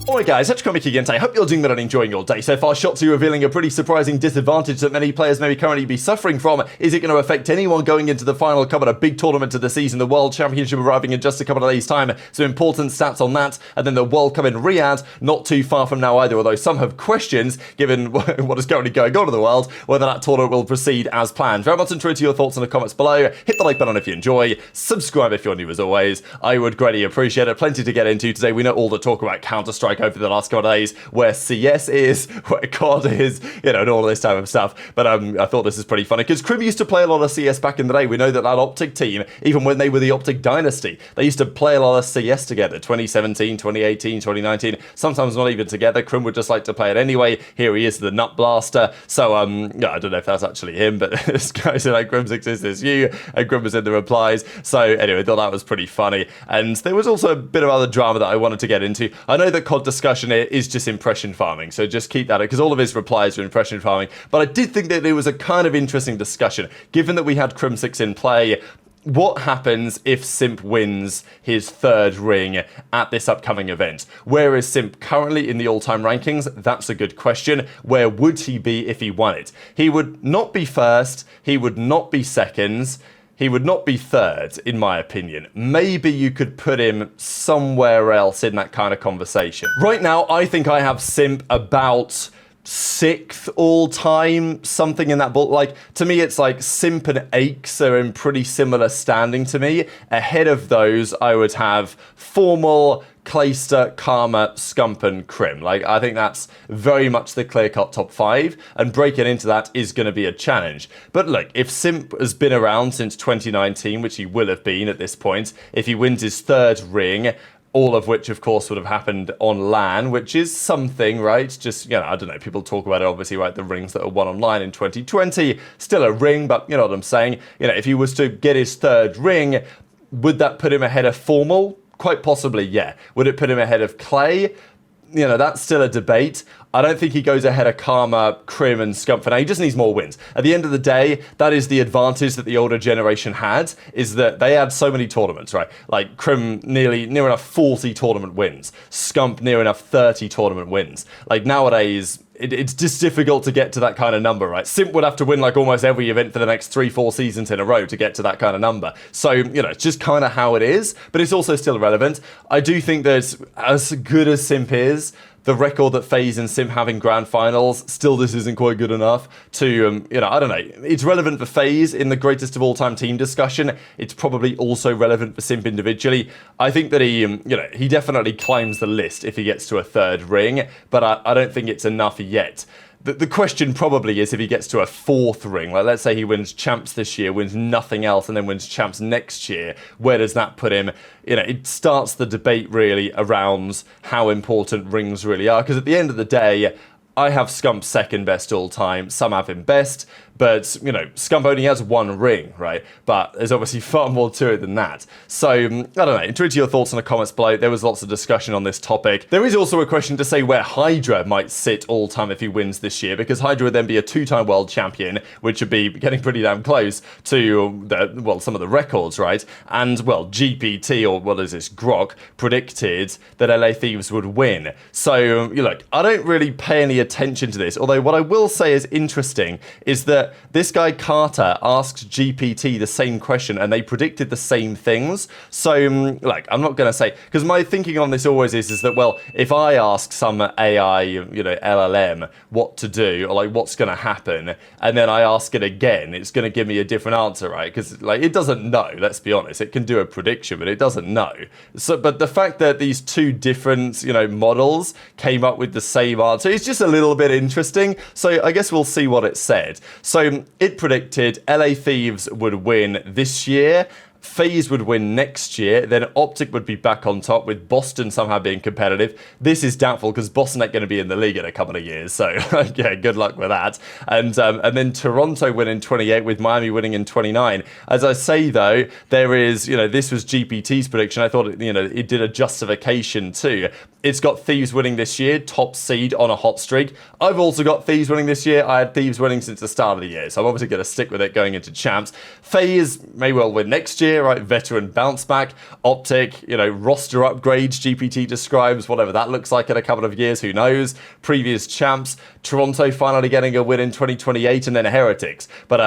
Alright guys, that's Kremp again today. Hope you're doing well and enjoying your day. So far, Shotzzy revealing a pretty surprising disadvantage that many players may currently be suffering from. Is it going to affect anyone going into the final cup at a big tournament of the season? The World Championship arriving in just a couple of days' time. Some important stats on that. And then the World Cup in Riyadh, not too far from now either, although some have questions, given what is currently going on in the world, whether that tournament will proceed as planned. Very much interested to your thoughts in the comments below. Hit the like button if you enjoy. Subscribe if you're new as always. I would greatly appreciate it. Plenty to get into today. We know all the talk about Counter-Strike over the last couple of days, where CS is, where COD is, you know, and all this type of stuff. But I thought this is pretty funny, because Kremp used to play a lot of CS back in the day. We know that OpTic team, even when they were the OpTic dynasty, they used to play a lot of CS together, 2017, 2018, 2019, sometimes not even together. Kremp would just like to play it anyway. Here he is, the Nut Blaster. So, yeah, I don't know if that's actually him, but this guy said, like, Kremp exists as you, and Kremp was in the replies. So, anyway, I thought that was pretty funny. And there was also a bit of other drama that I wanted to get into. I know that COD discussion is just impression farming, so just keep that, because all of his replies are impression farming. But I did think that it was a kind of interesting discussion, given that we had Crim6 in play. What happens if Simp wins his third ring at this upcoming event? Where is Simp currently in the all-time rankings? That's a good question. Where would he be if he won it? He would not be first, he would not be second, he would not be third, in my opinion. Maybe you could put him somewhere else in that kind of conversation. Right now, I think I have Simp about 6th all-time, something in that ball. Like, to me, it's like Simp and Aches are in pretty similar standing to me. Ahead of those, I would have Formal, Clayster, Karma, Scump, and Kremp. Like, I think that's very much the clear-cut top 5, and breaking into that is going to be a challenge. But look, if Simp has been around since 2019, which he will have been at this point, if he wins his third ring, all of which, of course, would have happened on LAN, which is something, right? Just, you know, I don't know, people talk about it, obviously, right? The rings that are won online in 2020, still a ring, but you know what I'm saying? You know, if he was to get his third ring, would that put him ahead of Formal? Quite possibly, yeah. Would it put him ahead of Clay? You know, that's still a debate. I don't think he goes ahead of Karma, Kremp, and Scump for now. He just needs more wins. At the end of the day, that is the advantage that the older generation had, is that they had so many tournaments, right? Like, Kremp near enough 40 tournament wins. Scump near enough 30 tournament wins. Like, nowadays, it's just difficult to get to that kind of number, right? Simp would have to win like almost every event for the next 3-4 seasons in a row to get to that kind of number. So, you know, it's just kind of how it is, but it's also still relevant. I do think that as good as Simp is, the record that FaZe and Simp have in grand finals, still this isn't quite good enough to, you know, I don't know. It's relevant for FaZe in the greatest of all time team discussion. It's probably also relevant for Simp individually. I think that he, you know, he definitely climbs the list if he gets to a third ring, but I don't think it's enough yet. The question probably is if he gets to a fourth ring, like let's say he wins champs this year, wins nothing else, and then wins champs next year, where does that put him? You know, it starts the debate really around how important rings really are, because at the end of the day, I have Scump second best all time, some have him best, but, you know, Scump only has one ring, right? But there's obviously far more to it than that. So, I don't know, intrigued to your thoughts in the comments below. There was lots of discussion on this topic. There is also a question to say where HyDra might sit all time if he wins this year, because HyDra would then be a 2-time world champion, which would be getting pretty damn close to, well, some of the records, right? And, well, GPT, or what is this, Grok, predicted that LA Thieves would win. So, you look, I don't really pay any attention to this, although what I will say is interesting is that this guy Carter asked GPT the same question and they predicted the same things. So, like, I'm not going to say, because my thinking on this always is that, well, if I ask some AI, you know, LLM what to do, or like what's going to happen, and then I ask it again, it's going to give me a different answer, right? Because, like, it doesn't know, let's be honest. It can do a prediction, but it doesn't know. So, but the fact that these two different, you know, models came up with the same answer is just a little bit interesting. So I guess we'll see what it said. So it predicted LA Thieves would win this year, FaZe would win next year, then OpTic would be back on top, with Boston somehow being competitive. This is doubtful because Boston ain't going to be in the league in a couple of years, so yeah, good luck with that. And then Toronto win in 28, with Miami winning in 29. As I say though, there is, you know, this was GPT's prediction. I thought, you know, it did a justification too. It's got Thieves winning this year, top seed on a hot streak. I've also got Thieves winning this year. I had Thieves winning since the start of the year, so I'm obviously going to stick with it going into champs. FaZe may well win next year. year, right? Veteran bounce back, OpTic, you know, roster upgrades, GPT describes, whatever that looks like in a couple of years, who knows? Previous champs, Toronto finally getting a win in 2028, and then Heretics. But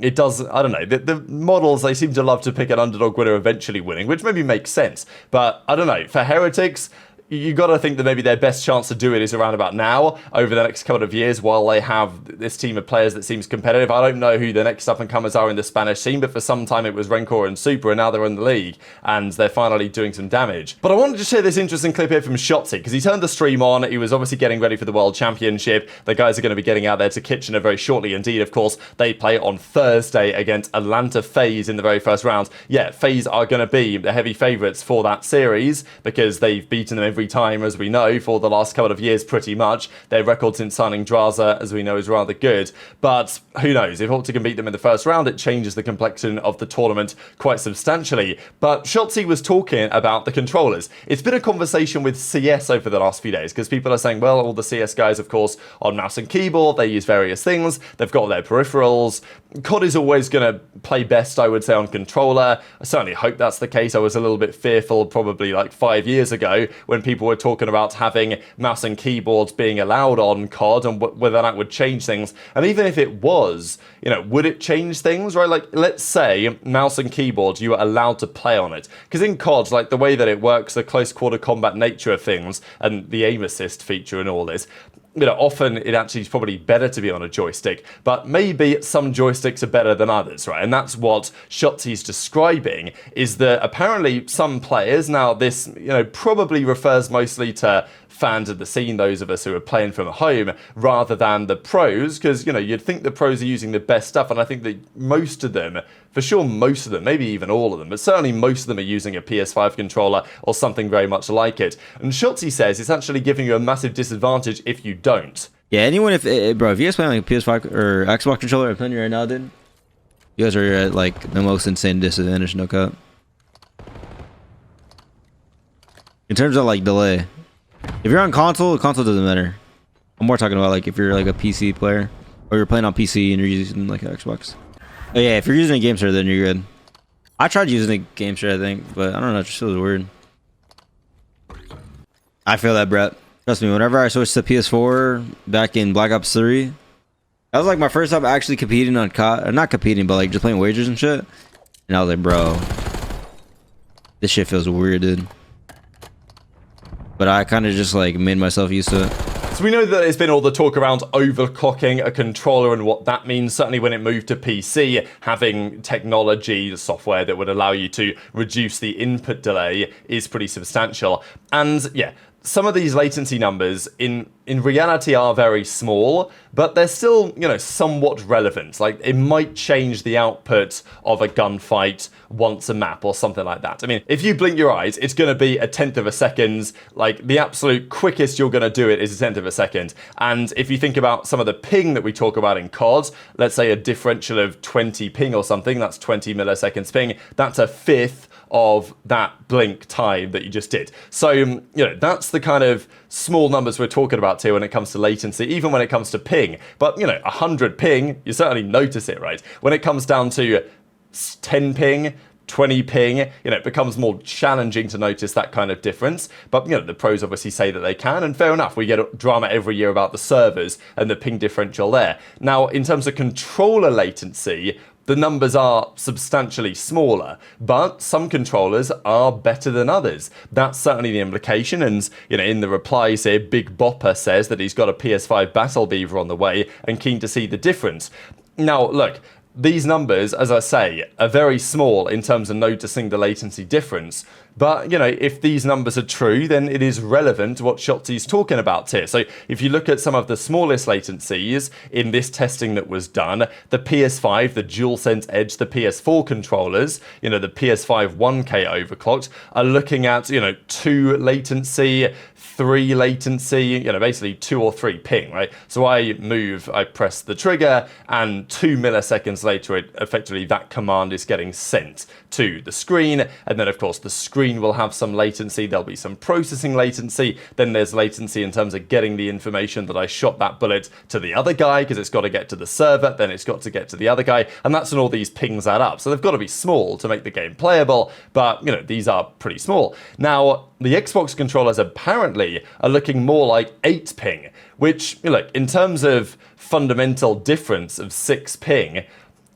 it does, I don't know, the models, they seem to love to pick an underdog winner eventually winning, which maybe makes sense. But I don't know, for Heretics, you got to think that maybe their best chance to do it is around about now, over the next couple of years, while they have this team of players that seems competitive. I don't know who the next up-and-comers are in the Spanish scene, but for some time it was Rencor and Super, and now they're in the league, and they're finally doing some damage. But I wanted to share this interesting clip here from Shotzzy, because he turned the stream on. He was obviously getting ready for the World Championship. The guys are going to be getting out there to Kitchener very shortly. Indeed, of course, they play on Thursday against Atlanta FaZe in the very first round. Yeah, FaZe are going to be the heavy favourites for that series, because they've beaten them every time, as we know, for the last couple of years pretty much. Their record since signing Drazah, as we know, is rather good. But who knows? If OpTic can beat them in the first round, it changes the complexion of the tournament quite substantially. But Shotzzy was talking about the controllers. It's been a conversation with CS over the last few days, because people are saying, well, all the CS guys, of course, on mouse and keyboard, they use various things. They've got their peripherals. COD is always going to play best, I would say, on controller. I certainly hope that's the case. I was a little bit fearful probably like 5 years ago when people were talking about having mouse and keyboards being allowed on COD and whether that would change things. And even if it was, you know, would it change things, right? Like, let's say mouse and keyboard, you are allowed to play on it. Because in COD, like the way that it works, the close quarter combat nature of things and the aim assist feature and all this, you know, often it actually is probably better to be on a joystick, but maybe some joysticks are better than others, right? And that's what Shotzzy's describing, is that apparently some players, now this, you know, probably refers mostly to fans of the scene, those of us who are playing from home, rather than the pros, because, you know, you'd think the pros are using the best stuff, and I think that most of them, for sure most of them, maybe even all of them, but certainly most of them are using a PS5 controller or something very much like it. And Shotzzy says it's actually giving you a massive disadvantage if you don't. Yeah, anyone, if you guys playing like a PS5 or Xbox controller, I'm telling you right now, dude, you guys are at like the most insane disadvantage, no cut. In terms of like delay, if you're on console, console doesn't matter. I'm more talking about like if you're like a PC player or you're playing on PC and you're using like an Xbox. Oh yeah, if you're using a game share, then you're good. I tried using a game share, I think, but I don't know, it just feels weird. I feel that, Brett. Trust me, whenever I switched to PS4 back in Black Ops 3, that was like my first time actually competing on COD. Not competing, but like just playing wagers and shit. And I was like, bro, this shit feels weird, dude. But I kind of just like made myself used to it. So we know that there's been all the talk around overclocking a controller and what that means. Certainly when it moved to PC, having technology, the software that would allow you to reduce the input delay is pretty substantial. And yeah, some of these latency numbers in reality are very small, but they're still, you know, somewhat relevant. Like, it might change the output of a gunfight once a map or something like that. I mean, if you blink your eyes, it's going to be a tenth of a second. Like, the absolute quickest you're going to do it is a tenth of a second. And if you think about some of the ping that we talk about in COD, let's say a differential of 20 ping or something, that's 20 milliseconds ping, that's a fifth of that blink time that you just did. So, you know, that's the kind of small numbers we're talking about here when it comes to latency, even when it comes to ping. But, you know, 100 ping, you certainly notice it, right? When it comes down to 10 ping, 20 ping, you know, it becomes more challenging to notice that kind of difference. But, you know, the pros obviously say that they can, and fair enough. We get drama every year about the servers and the ping differential there. Now, in terms of controller latency, the numbers are substantially smaller, but some controllers are better than others. That's certainly the implication, and, you know, in the replies here, Big Bopper says that he's got a PS5 Battle Beaver on the way and keen to see the difference. Now, look, these numbers, as I say, are very small in terms of noticing the latency difference. But, you know, if these numbers are true, then it is relevant to what Shotzzy's talking about here. So if you look at some of the smallest latencies in this testing that was done, the PS5, the DualSense Edge, the PS4 controllers, you know, the PS5 1K overclocked, are looking at, you know, 2 latency, 3 latency, you know, basically 2 or 3 ping, right? So I move, I press the trigger, and 2 milliseconds later, effectively that command is getting sent to the screen, and then of course the screen screen will have some latency, there'll be some processing latency, then there's latency in terms of getting the information that I shot that bullet to the other guy, because it's got to get to the server, then it's got to get to the other guy, and that's when all these pings add up. So they've got to be small to make the game playable, but, you know, these are pretty small. Now, the Xbox controllers apparently are looking more like 8 ping, which, you know, in terms of fundamental difference of 6 ping,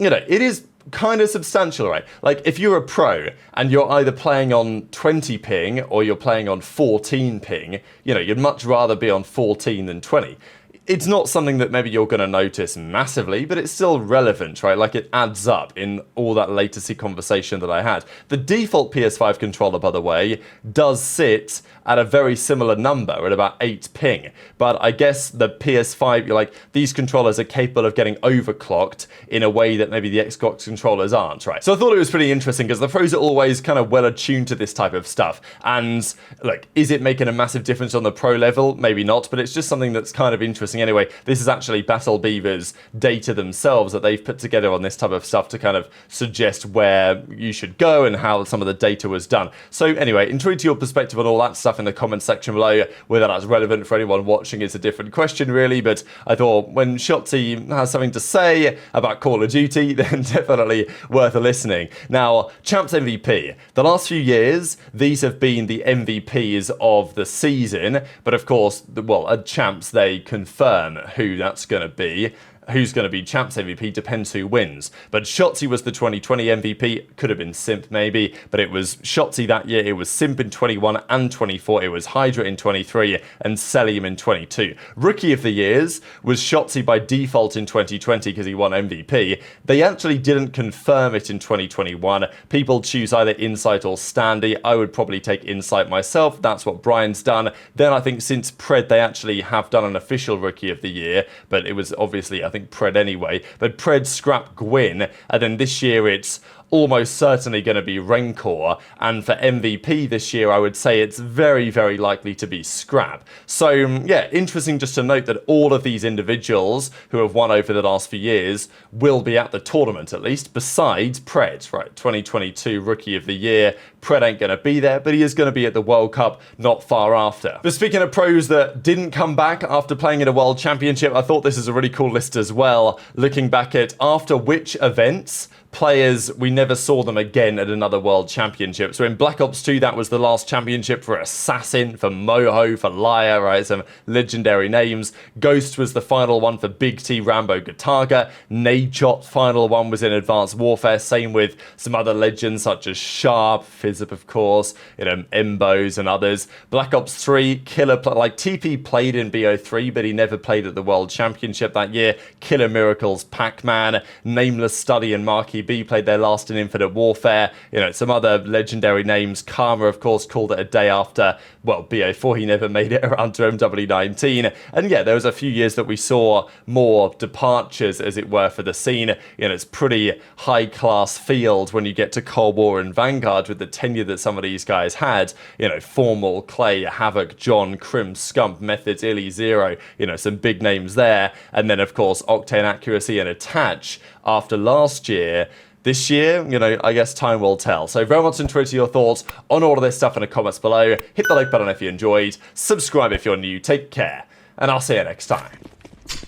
you know, it is kind of substantial, right? Like, if you're a pro and you're either playing on 20 ping or you're playing on 14 ping, you know, you'd much rather be on 14 than 20. It's not something that maybe you're going to notice massively, but it's still relevant, right? Like, it adds up in all that latency conversation that I had. The default PS5 controller, by the way, does sit at a very similar number, at about 8 ping. But I guess the PS5, you're like, these controllers are capable of getting overclocked in a way that maybe the Xbox controllers aren't, right? So I thought it was pretty interesting, because the pros are always kind of well attuned to this type of stuff. And, like, is it making a massive difference on the pro level? Maybe not, but it's just something that's kind of interesting. Anyway, this is actually BattleBeaver's data themselves that they've put together on this type of stuff to kind of suggest where you should go and how some of the data was done. So anyway, intrigued to your perspective on all that stuff in the comment section below. Whether that's relevant for anyone watching is a different question, really, but I thought when Shotzzy has something to say about Call of Duty, then definitely worth listening. Now, Champs MVP. The last few years, these have been the MVPs of the season, but of course, well, at Champs, they confirm who that's going to be. Who's going to be Champs MVP depends who wins. But Shotzzy was the 2020 MVP. Could have been Simp maybe, but it was Shotzzy that year. It was Simp in 21 and 24. It was HyDra in 23 and Cellium in 22. Rookie of the Years was Shotzzy by default in 2020 because he won MVP. They actually didn't confirm it in 2021. People choose either Insight or Standy. I would probably take Insight myself. That's what Brian's done. Then I think since Pred, they actually have done an official Rookie of the Year, but it was obviously, I think, Pred anyway, but Pred, Scrap, Gwinn, and then this year it's almost certainly going to be Rancor, and for MVP this year I would say it's very, very likely to be Scrap. So yeah, interesting just to note that all of these individuals who have won over the last few years will be at the tournament at least, besides Pred, right? 2022 Rookie of the Year. Pred ain't going to be there, but he is going to be at the World Cup not far after. But speaking of pros that didn't come back after playing in a World Championship, I thought this is a really cool list as well, looking back at after which events players, we never saw them again at another World Championship. So in Black Ops 2, that was the last championship for Assassin, for Moho, for Liar, right? Some legendary names. Ghost was the final one for Big T, Rambo, Gataga. Nadeshot, final one was in Advanced Warfare. Same with some other legends such as Sharp, Fizzip, of course, you know, Embos and others. Black Ops 3, Killer, like TP played in BO3, but he never played at the World Championship that year. Killer Miracles, Pac-Man, Nameless Study and Marquee B played their last in Infinite Warfare. You know, some other legendary names. Karma, of course, called it a day after, well, BO4, he never made it around to MW19. And yeah, there was a few years that we saw more departures, as it were, for the scene. You know, it's pretty high-class field when you get to Cold War and Vanguard with the tenure that some of these guys had. You know, Formal, Clay, Havoc, John, Kremp, Scump, Methods, Illy, Zero. You know, some big names there. And then, of course, Octane, Accuracy, and Attach after last year. This year, you know, I guess time will tell. So very much intrigued to your thoughts on all of this stuff in the comments below. Hit the like button if you enjoyed. Subscribe if you're new. Take care. And I'll see you next time.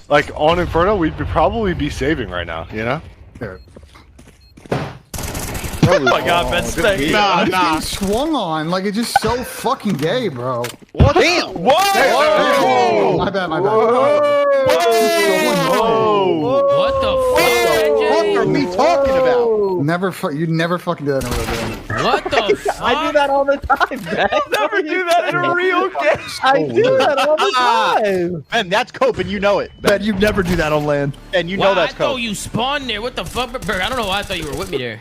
Like, on Inferno, we'd probably be saving right now, you know? Here. Oh my god, best thing. Nah. Getting swung on like it's just so fucking gay, bro. What? Damn! Whoa! Whoa! My bad. Whoa! What the fuck? What are we talking about? You'd never fucking do that in a real game. What the fuck? I do that all the time, man. Never do that in a real game. I do that all the time. Man, that's cope and you know it. Man, you never do that on land. And you know that's I thought cope. you spawned there. What the fuck, Berg? I don't know why I thought you were with me there.